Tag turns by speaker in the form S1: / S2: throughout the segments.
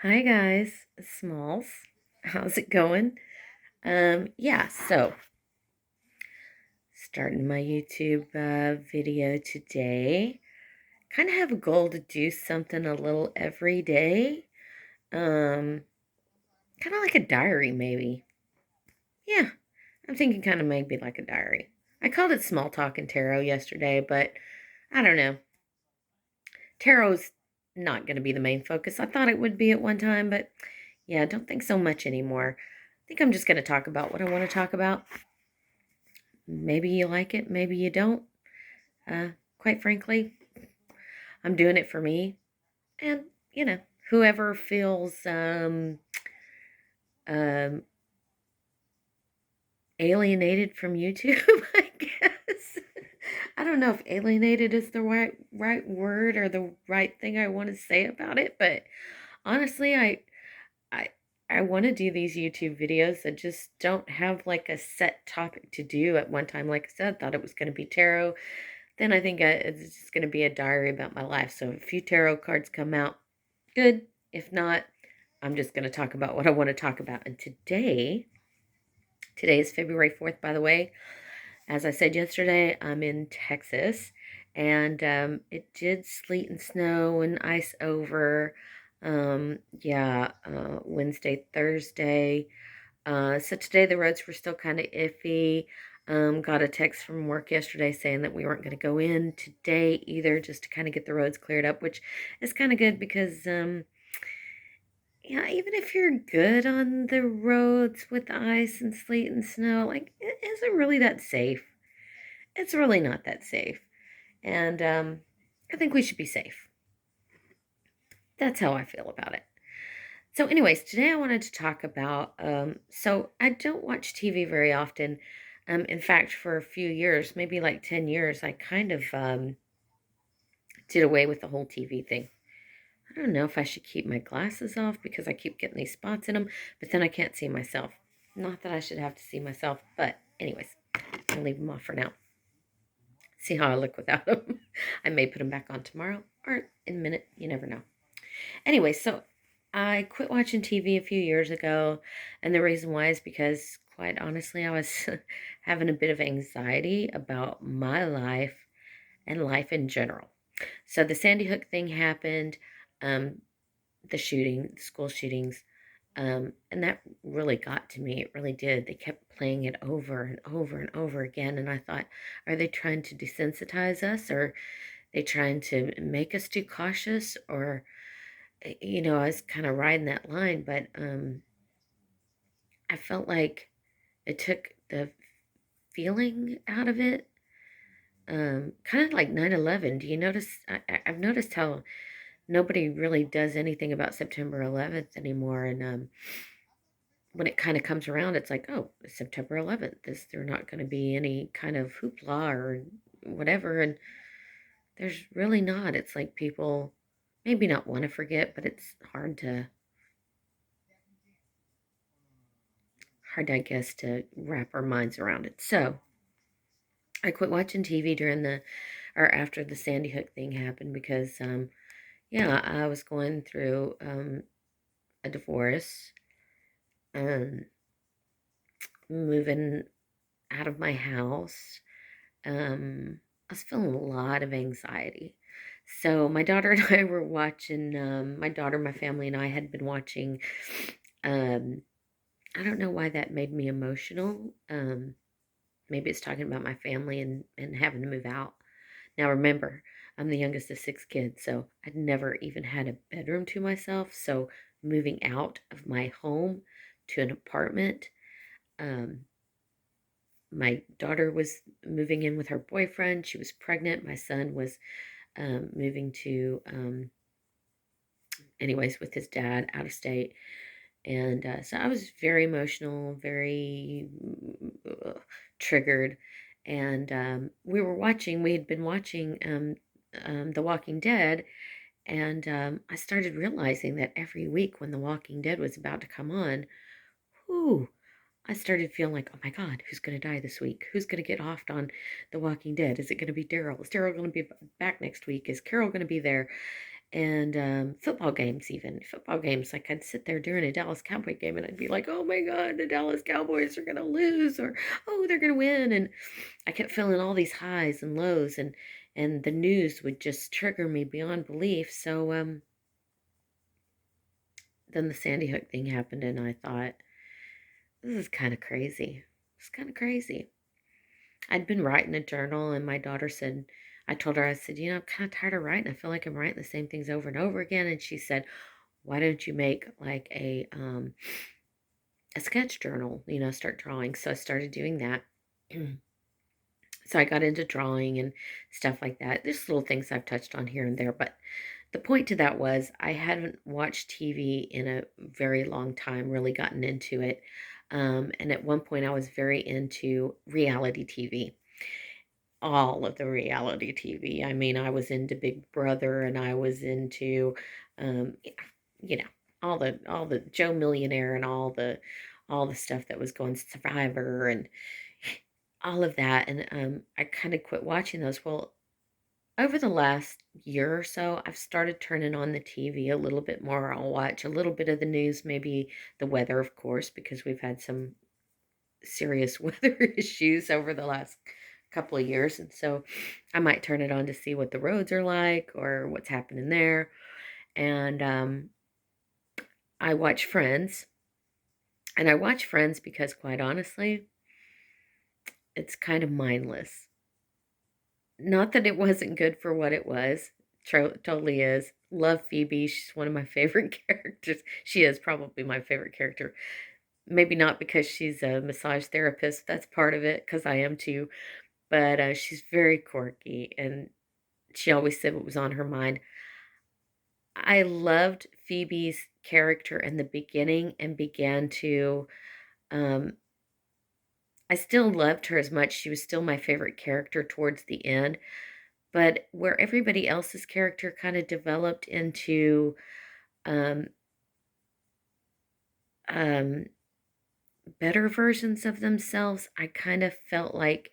S1: Hi guys, Smalls. How's it going? So starting my YouTube video today. Kind of have a goal to do something a little every day. Um, Kind of like a diary, maybe. Yeah, I'm thinking kind of maybe like a diary. I called it Small Talk and Tarot yesterday, but I don't know. Tarot's not going to be the main focus. I thought it would be at one time, but yeah, I don't think so much anymore. I think I'm just going to talk about what I want to talk about. Maybe you like it, maybe you don't. Uh, Quite frankly, I'm doing it for me. And, whoever feels um, alienated from YouTube, I guess. I don't know if alienated is the right word or the right thing I want to say about it, but honestly, I I want to do these YouTube videos that just don't have like a set topic to do at one time. Like I said, thought it was going to be tarot. Then I think it's just going to be a diary about my life. So if a few tarot cards come out, good. If not, I'm just going to talk about what I want to talk about. And today is February 4th, by the way. As I said yesterday, I'm in Texas, and it did sleet and snow and ice over. Wednesday, Thursday. So today the roads were still kind of iffy. Got a text from work yesterday saying that we weren't going to go in today either, just to kind of get the roads cleared up, which is kind of good because, even if you're good on the roads with ice and sleet and snow, like, is it really that safe? It's really not that safe. And I think we should be safe. That's how I feel about it. So, anyways, today I wanted to talk about. So, I don't watch TV very often. In fact, for a few years, maybe like 10 years, I kind of did away with the whole TV thing. I don't know if I should keep my glasses off because I keep getting these spots in them, but then I can't see myself. Not that I should have to see myself, but, anyways, I'll leave them off for now. See how I look without them. I may put them back on tomorrow or in a minute. You never know. Anyway, so I quit watching TV a few years ago, and the reason why is because, quite honestly, I was having a bit of anxiety about my life and life in general. So the Sandy Hook thing happened, the shooting, the school shootings, and that really got to me. It really did. They kept playing it over and over and over again, and I thought, are they trying to desensitize us, or are they trying to make us too cautious, or I was kind of riding that line, but I felt like it took the feeling out of it. Kind of like 9/11. Do you notice? I've noticed how nobody really does anything about September 11th anymore. And when it kind of comes around, it's like, oh, it's September 11th. There's not going to be any kind of hoopla or whatever. And there's really not. It's like people maybe not want to forget, but it's hard, I guess, to wrap our minds around it. So I quit watching TV during or after the Sandy Hook thing happened because, I was going through a divorce, um, moving out of my house. I was feeling a lot of anxiety. So my daughter and I were watching, my daughter, my family, and I had been watching, um, I don't know why that made me emotional. Maybe it's talking about my family and having to move out. Now remember, I'm the youngest of six kids, so I'd never even had a bedroom to myself. So moving out of my home to an apartment, um, my daughter was moving in with her boyfriend. She was pregnant. My son was moving to, anyways, with his dad out of state. And so I was very emotional, very triggered. And we had been watching The Walking Dead. And I started realizing that every week when The Walking Dead was about to come on, whoo, I started feeling like, oh my God, who's going to die this week? Who's going to get offed on The Walking Dead? Is it going to be Daryl? Is Daryl going to be back next week? Is Carol going to be there? and football games, even football games. Like I'd sit there during a Dallas Cowboy game and I'd be like, oh my God, the Dallas Cowboys are going to lose, or oh, they're going to win. And I kept feeling all these highs and lows, and the news would just trigger me beyond belief. So then the Sandy Hook thing happened, and I thought, this is kind of crazy. It's kind of crazy. I'd been writing a journal, and my daughter said, I told her, I said, I'm kind of tired of writing. I feel like I'm writing the same things over and over again. And she said, why don't you make like a sketch journal, start drawing. So I started doing that. So I got into drawing and stuff like that. There's little things I've touched on here and there, but the point to that was I hadn't watched TV in a very long time, really gotten into it. And at one point I was very into reality TV, all of the reality TV. I mean, I was into Big Brother, and I was into, um, you know, all the Joe Millionaire, and all the stuff that was going, Survivor, and all of that. And I kind of quit watching those. Well, over the last year or so, I've started turning on the TV a little bit more. I'll watch a little bit of the news, maybe the weather, of course, because we've had some serious weather issues over the last couple of years. And so I might turn it on to see what the roads are like or what's happening there. And I watch Friends. And I watch Friends because, quite honestly, it's kind of mindless. Not that it wasn't good for what it was. Totally is. Love Phoebe. She's one of my favorite characters. She is probably my favorite character. Maybe not because she's a massage therapist. That's part of it, because I am too. But she's very quirky, and she always said what was on her mind. I loved Phoebe's character in the beginning and began to, um, I still loved her as much. She was still my favorite character towards the end. But where everybody else's character kind of developed into um, um, better versions of themselves, I kind of felt like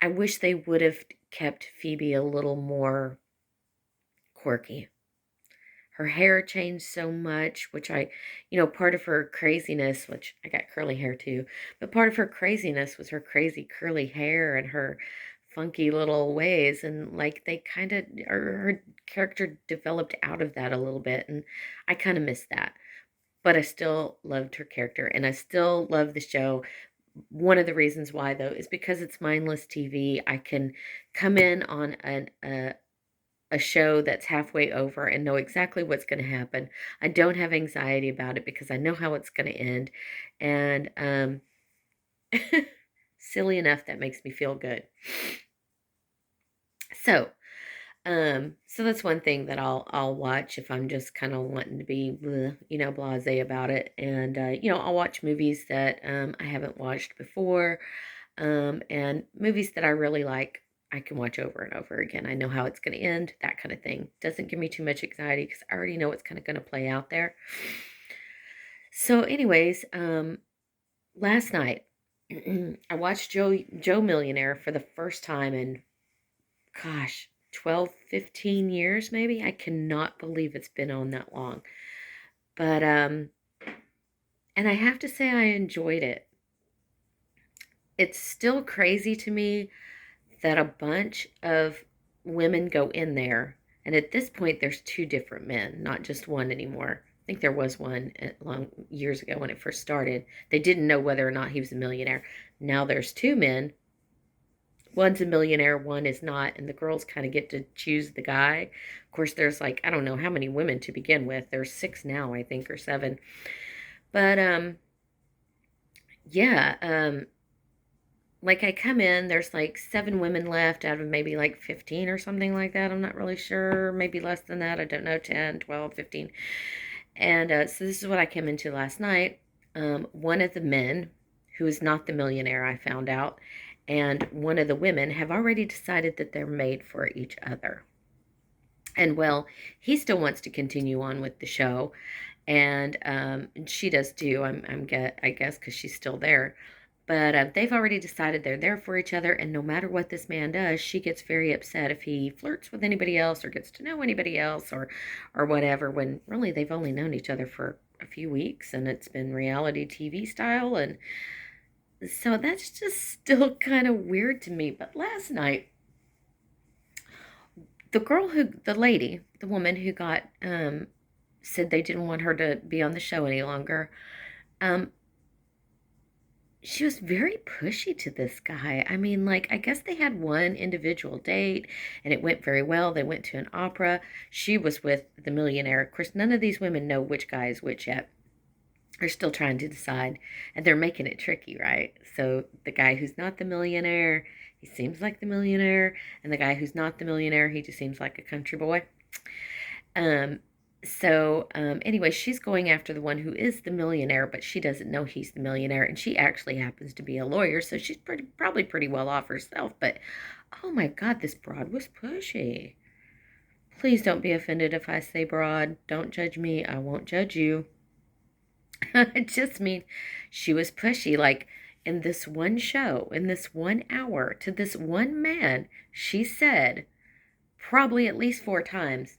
S1: I wish they would have kept Phoebe a little more quirky. Her hair changed so much, which part of her craziness, which I got curly hair too, but part of her craziness was her crazy curly hair and her funky little ways. And like they kind of, her character developed out of that a little bit. And I kind of missed that. But I still loved her character, and I still love the show. One of the reasons why, though, is because it's mindless TV. I can come in on a show that's halfway over and know exactly what's going to happen. I don't have anxiety about it because I know how it's going to end. And silly enough, that makes me feel good. So, so that's one thing that I'll watch if I'm just kind of wanting to be, bleh, blasé about it. And I'll watch movies that I haven't watched before, and movies that I really like. I can watch over and over again. I know how it's going to end, that kind of thing. Doesn't give me too much anxiety because I already know what's kind of going to play out there. So, anyways, last night I watched Joe Millionaire for the first time in, gosh, 12, 15 years maybe. I cannot believe it's been on that long. But and I have to say I enjoyed it. It's still crazy to me that a bunch of women go in there, and at this point there's two different men, not just one anymore. I think there was one long years ago when it first started. They didn't know whether or not he was a millionaire. Now there's two men. One's a millionaire, one is not, and the girls kind of get to choose the guy. Of course, there's like, I don't know how many women to begin with. There's 6 now, I think, or 7. But yeah, like I come in, there's like 7 women left out of maybe like 15 or something like that. I'm not really sure. Maybe less than that. I don't know, 10, 12, 15. And so this is what I came into last night. One of the men, who is not the millionaire, I found out, and one of the women have already decided that they're made for each other. And well, he still wants to continue on with the show, and she does too. I guess because she's still there. But they've already decided they're there for each other, and no matter what this man does, she gets very upset if he flirts with anybody else or gets to know anybody else or whatever, when really they've only known each other for a few weeks, and it's been reality TV style. And so that's just still kind of weird to me. But last night, the lady, the woman who got, said they didn't want her to be on the show any longer, um, she was very pushy to this guy. I mean, like, I guess they had one individual date and it went very well. They went to an opera. She was with the millionaire. Of course, none of these women know which guy is which yet. They're still trying to decide, and they're making it tricky, right? So the guy who's not the millionaire, he seems like the millionaire, and the guy who's not the millionaire, he just seems like a country boy. Um, anyway, she's going after the one who is the millionaire, but she doesn't know he's the millionaire, and she actually happens to be a lawyer, so she's probably pretty well off herself. But oh my God, this broad was pushy. Please don't be offended if I say broad. Don't judge me. I won't judge you. I just mean she was pushy. Like in this one show, in this 1 hour, to this one man, she said probably at least 4 times,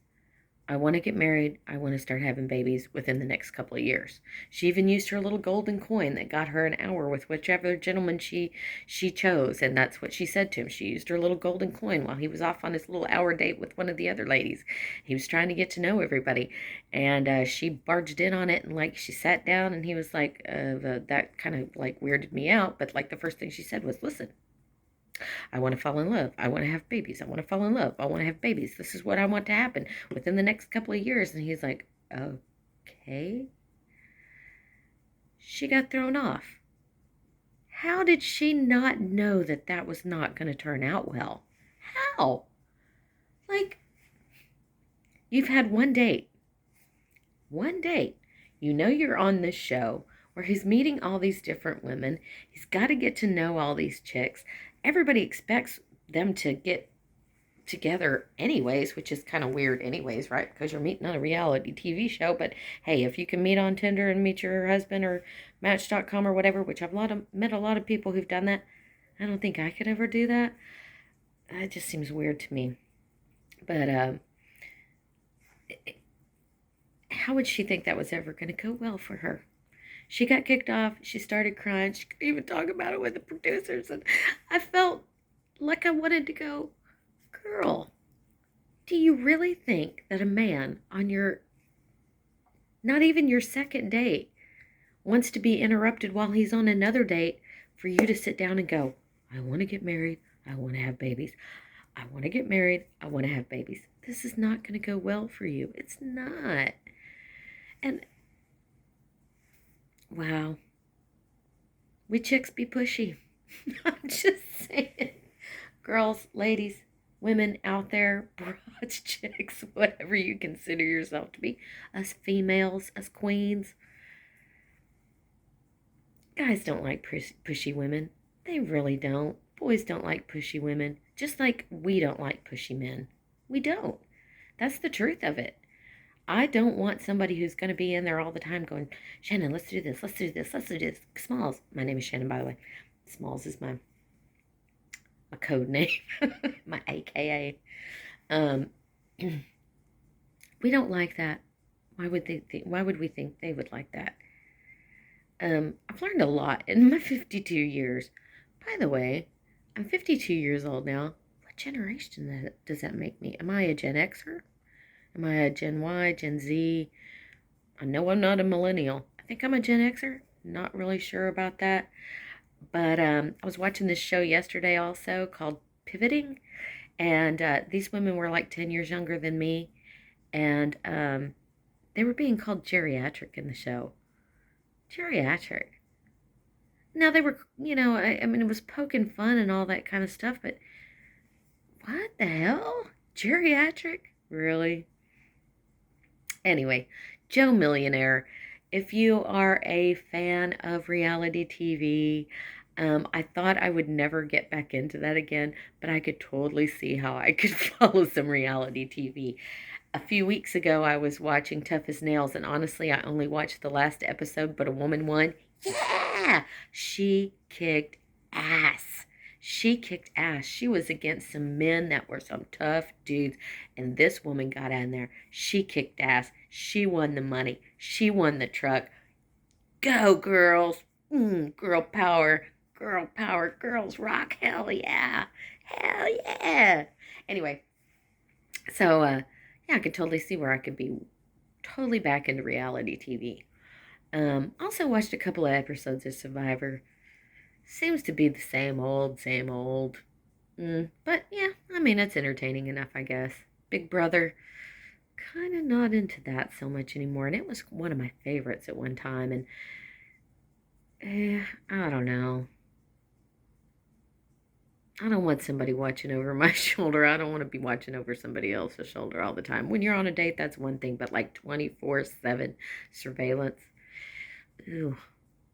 S1: I want to get married. I want to start having babies within the next couple of years. She even used her little golden coin that got her an hour with whichever gentleman she chose, and that's what she said to him. She used her little golden coin while he was off on his little hour date with one of the other ladies. He was trying to get to know everybody, and she barged in on it, and like she sat down, and he was like, that kind of like weirded me out. But like the first thing she said was, "Listen, I want to fall in love. I want to have babies. I want to fall in love. I want to have babies. This is what I want to happen within the next couple of years." And he's like, okay. She got thrown off. How did she not know that that was not going to turn out well? How? Like, you've had one date. One date. You know you're on this show where he's meeting all these different women. He's got to get to know all these chicks. Everybody expects them to get together anyways, which is kind of weird anyways, right? Because you're meeting on a reality TV show. But hey, if you can meet on Tinder and meet your husband or Match.com or whatever, which I've met a lot of people who've done that, I don't think I could ever do that. That just seems weird to me. But how would she think that was ever going to go well for her? She got kicked off. She started crying. She couldn't even talk about it with the producers. And I felt like I wanted to go, girl, do you really think that a man on not even your second date, wants to be interrupted while he's on another date for you to sit down and go, I want to get married. I want to have babies. I want to get married. I want to have babies. This is not going to go well for you. It's not. And wow, we chicks be pushy. I'm just saying. Girls, ladies, women out there, broads, chicks, whatever you consider yourself to be, us females, us queens. Guys don't like pushy women. They really don't. Boys don't like pushy women, just like we don't like pushy men. We don't. That's the truth of it. I don't want somebody who's going to be in there all the time going, Shannon, let's do this, let's do this, let's do this. Smalls. My name is Shannon, by the way. Smalls is my code name, my AKA. We don't like that. Why would we think they would like that? I've learned a lot in my 52 years. By the way, I'm 52 years old now. What generation does that make me? Am I a Gen Xer? Am I a Gen Y, Gen Z? I know I'm not a millennial. I think I'm a Gen Xer. Not really sure about that. But I was watching this show yesterday also called Pivoting. And these women were like 10 years younger than me. And they were being called geriatric in the show. Geriatric. Now they were, I mean, it was poking fun and all that kind of stuff. But what the hell? Geriatric? Really? Anyway, Joe Millionaire, if you are a fan of reality TV, I thought I would never get back into that again, but I could totally see how I could follow some reality TV. A few weeks ago, I was watching Tough as Nails, and honestly, I only watched the last episode, but a woman won. Yeah! yeah, she kicked ass. She kicked ass. She was against some men that were some tough dudes. And this woman got in there. She kicked ass. She won the money. She won the truck. Go, girls. Girl power. Girl power. Girls rock. Hell yeah. Hell yeah. Anyway, so, yeah, I could totally see where I could be totally back into reality TV. Also watched a couple of episodes of Survivor. Seems to be the same old, same old. But yeah, I mean, it's entertaining enough, I guess. Big Brother, kind of not into that so much anymore. And it was one of my favorites at one time. And I don't know. I don't want somebody watching over my shoulder. I don't want to be watching over somebody else's shoulder all the time. When you're on a date, that's one thing. But like 24/7 surveillance. Ooh,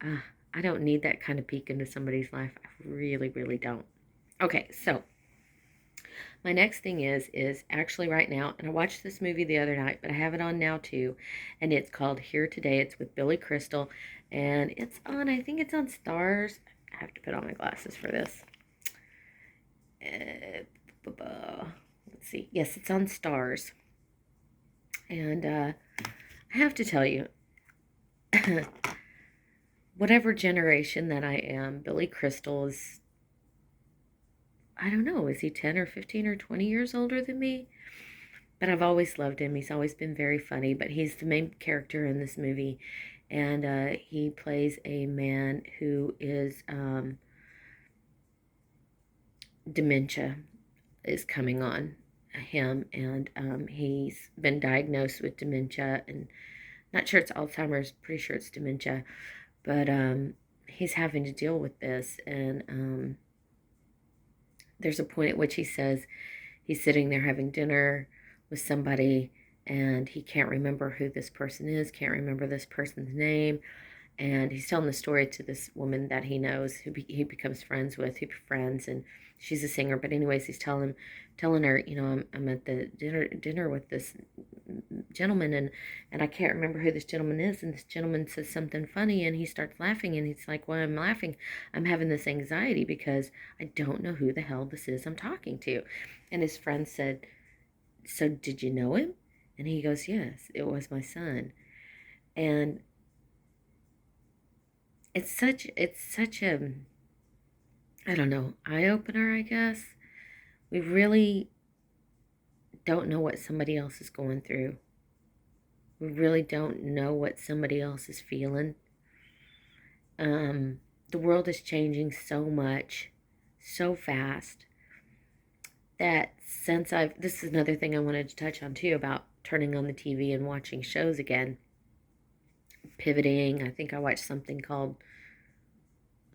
S1: uh, I don't need that kind of peek into somebody's life. I really, really don't. Okay, so my next thing is actually right now, and I watched this movie the other night, but I have it on now too, and it's called Here Today. It's with Billy Crystal, and it's on, I think it's on Stars. I have to put on my glasses for this. Let's see. Yes, it's on Stars. And I have to tell you, whatever generation that I am, Billy Crystal is, I don't know, is he 10 or 15 or 20 years older than me? But I've always loved him. He's always been very funny, but he's the main character in this movie. And he plays a man who is dementia is coming on him, and he's been diagnosed with dementia, and not sure it's Alzheimer's, pretty sure it's dementia, but he's having to deal with this, and there's a point at which he says he's sitting there having dinner with somebody, and he can't remember who this person is, can't remember this person's name, and he's telling the story to this woman that he knows, who he becomes friends with, who befriends, and she's a singer. But anyways, he's telling her, you know, I'm at the dinner with this gentleman, and I can't remember who this gentleman is. And this gentleman says something funny, and he starts laughing, and he's like, "Well, I'm laughing. I'm having this anxiety because I don't know who the hell this is I'm talking to." And his friend said, "So did you know him?" And he goes, "Yes, it was my son." And it's such a, I don't know, eye opener, I guess. We really don't know what somebody else is going through. We really don't know what somebody else is feeling. The world is changing so much, so fast, that since this is another thing I wanted to touch on too, about turning on the TV and watching shows again, pivoting. I think I watched something called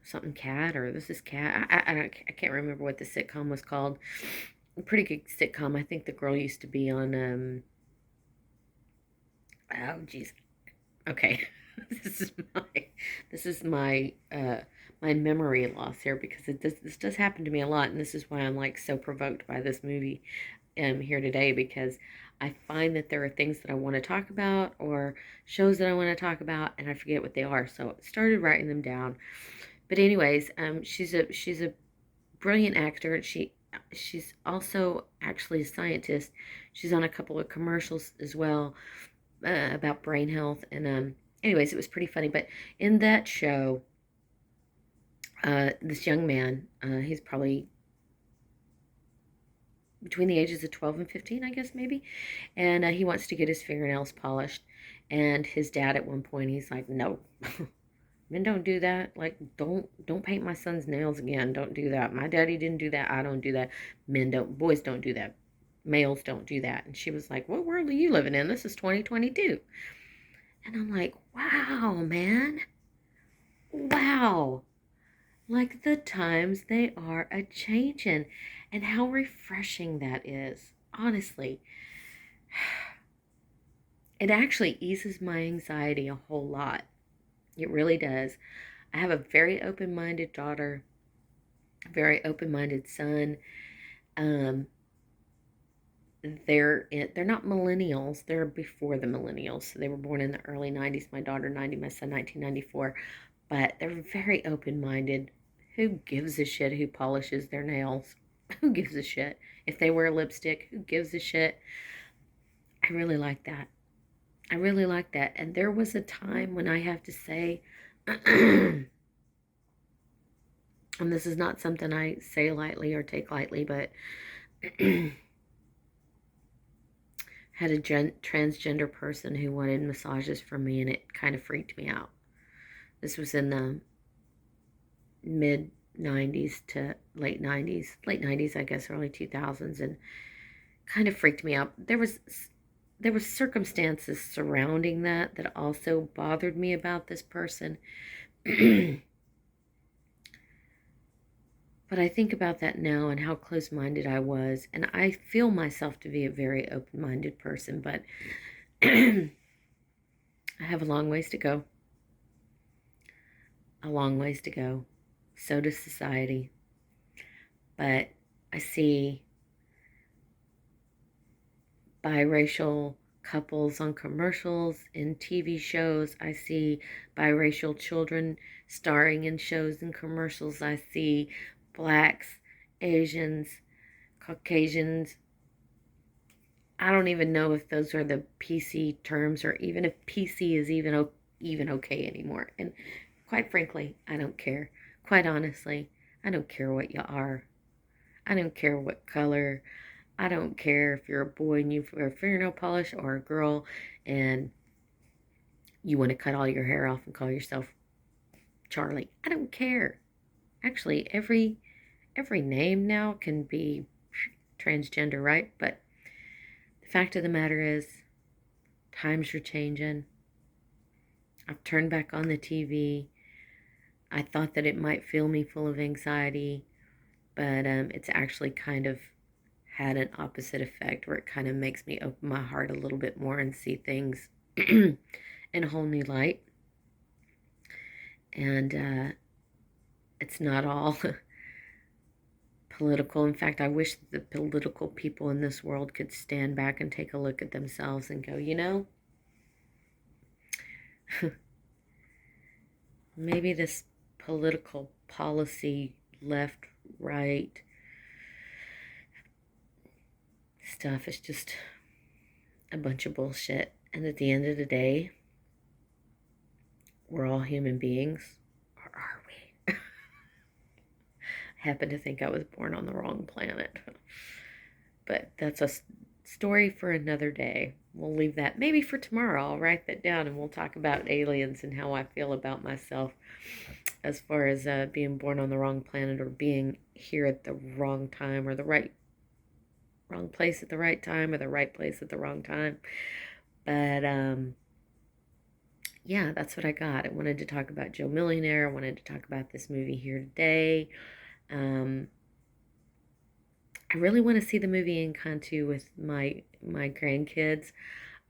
S1: something Cat, or This Is Cat. I can't remember what the sitcom was called. A pretty good sitcom. I think the girl used to be on oh geez. Okay. this is my this is my my memory loss here, because this does happen to me a lot, and this is why I'm like so provoked by this movie here today, because I find that there are things that I want to talk about, or shows that I want to talk about, and I forget what they are. So I started writing them down. But anyways, she's a brilliant actor, and she's also actually a scientist. She's on a couple of commercials as well, about brain health, and anyways, it was pretty funny. But in that show, this young man, he's probably between the ages of 12 and 15, I guess, maybe, and he wants to get his fingernails polished. And his dad, at one point, he's like, "No, men don't do that. Like, don't paint my son's nails again. Don't do that. My daddy didn't do that. I don't do that. Boys don't do that. Males don't do that." And she was like, "What world are you living in? This is 2022. And I'm like, wow, man. Wow. Like, the times, they are a changing, and how refreshing that is. Honestly, it actually eases my anxiety a whole lot. It really does. I have a very open-minded daughter, a very open-minded son. Um, they're not millennials. They're before the millennials. So they were born in the early 90s. My daughter 90, my son 1994. but they're very open-minded. Who gives a shit who polishes their nails? Who gives a shit? If they wear lipstick, who gives a shit? I really like that. I really like that. And there was a time when I have to say, and this is not something I say lightly or take lightly, but had a transgender person who wanted massages from me, and it kind of freaked me out. This was in the mid 90s to late 90s, I guess, early 2000s, and kind of freaked me out. There was circumstances surrounding that also bothered me about this person. But I think about that now and how close-minded I was, and I feel myself to be a very open-minded person, but I have a long ways to go. A long ways to go. So does society. But I see biracial couples on commercials, in TV shows. I see biracial children starring in shows and commercials. I see blacks, Asians, Caucasians. I don't even know if those are the PC terms, or even if PC is even okay anymore. And quite frankly, I don't care. Quite honestly, I don't care what you are. I don't care what color. I don't care if you're a boy and you wear fingernail polish, or a girl and you want to cut all your hair off and call yourself Charlie. I don't care. Actually, every name now can be transgender, right? But the fact of the matter is, times are changing. I've turned back on the TV. I thought that it might fill me full of anxiety, but it's actually kind of had an opposite effect, where it kind of makes me open my heart a little bit more and see things in a whole new light. And it's not all political. In fact, I wish that the political people in this world could stand back and take a look at themselves and go, maybe this political policy, left, right stuff is just a bunch of bullshit. And at the end of the day, we're all human beings. Or are we? I happen to think I was born on the wrong planet. But that's a story for another day. We'll leave that maybe for tomorrow. I'll write that down and we'll talk about aliens and how I feel about myself as far as being born on the wrong planet, or being here at the wrong time, or the wrong place at the right time, or the right place at the wrong time. But yeah, that's what I got. I wanted to talk about Joe Millionaire. I wanted to talk about this movie here today. I really want to see the movie Encanto with my grandkids.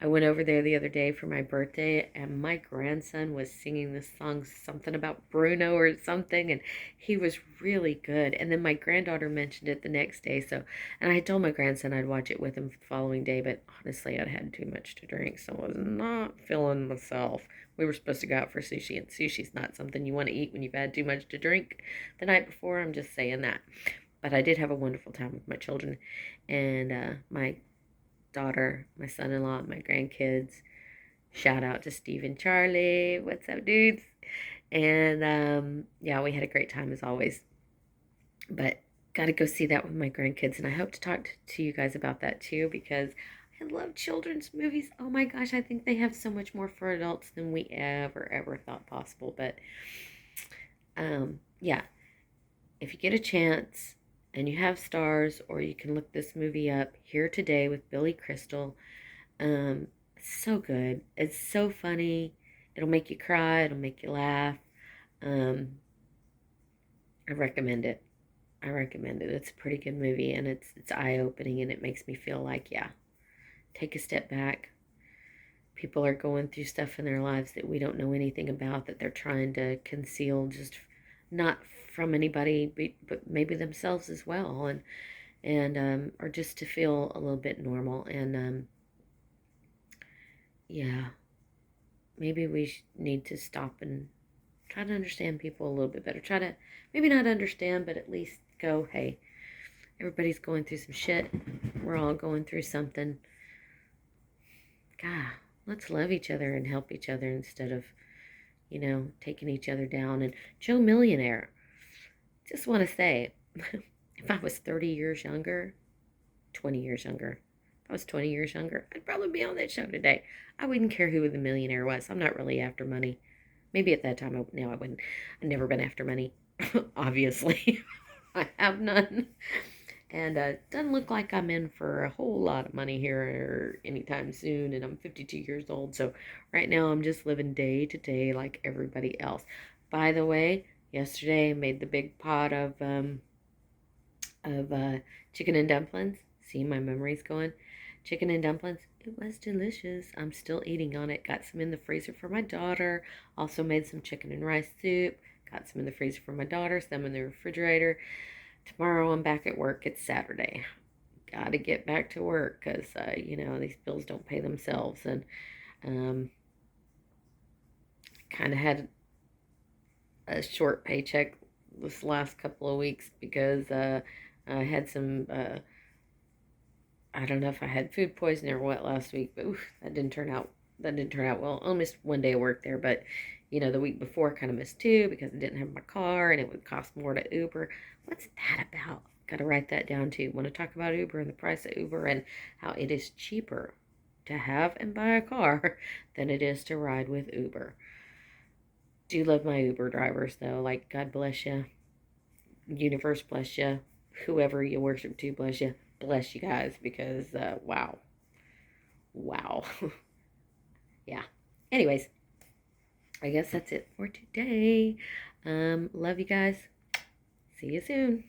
S1: I went over there the other day for my birthday, and my grandson was singing this song, something about Bruno or something, and he was really good. And then my granddaughter mentioned it the next day, and I told my grandson I'd watch it with him the following day, but honestly, I'd had too much to drink, so I was not feeling myself. We were supposed to go out for sushi, and sushi's not something you want to eat when you've had too much to drink the night before. I'm just saying that. But I did have a wonderful time with my children, and my daughter, my son-in-law, my grandkids. Shout out to Steve and Charlie. What's up, dudes? And yeah, we had a great time as always. But got to go see that with my grandkids, and I hope to talk to you guys about that too, because I love children's movies. Oh my gosh, I think they have so much more for adults than we ever thought possible. But yeah, if you get a chance and you have stars, or you can look this movie up, Here Today with Billy Crystal. So good. It's so funny. It'll make you cry. It'll make you laugh. Um, I recommend it. I recommend it. It's a pretty good movie, and it's eye-opening, and it makes me feel like, yeah, take a step back. People are going through stuff in their lives that we don't know anything about, that they're trying to conceal, just not from anybody, but maybe themselves as well, and or just to feel a little bit normal. And yeah, maybe we need to stop and Try to understand people a little bit better. Try to maybe not understand, but at least go, hey, everybody's going through some shit. We're all going through something. God, let's love each other and help each other instead of, taking each other down. And Joe Millionaire, just want to say, if I was 30 years younger, 20 years younger, if I was 20 years younger, I'd probably be on that show today. I wouldn't care who the millionaire was. I'm not really after money. Maybe at that time, now I wouldn't. I've never been after money, obviously. I have none. And it doesn't look like I'm in for a whole lot of money here anytime soon. And I'm 52 years old. So right now I'm just living day to day like everybody else. By the way, yesterday I made the big pot of chicken and dumplings. See, my memory's going. Chicken and dumplings. It was delicious. I'm still eating on it. Got some in the freezer for my daughter. Also made some chicken and rice soup. Got some in the freezer for my daughter. Some in the refrigerator. Tomorrow I'm back at work. It's Saturday. Gotta get back to work because, these bills don't pay themselves. And kind of had a short paycheck this last couple of weeks because I had some, I don't know if I had food poisoning or what last week, but that didn't turn out. That didn't turn out well. I missed one day of work there, but the week before I kind of missed two because I didn't have my car and it would cost more to Uber. What's that about? Got to write that down too. Want to talk about Uber and the price of Uber and how it is cheaper to have and buy a car than it is to ride with Uber. Do love my Uber drivers though. Like, God bless you. Universe bless you. Whoever you worship to bless you. Bless you guys because wow. Wow. Yeah. Anyways, I guess that's it for today. Love you guys. See you soon.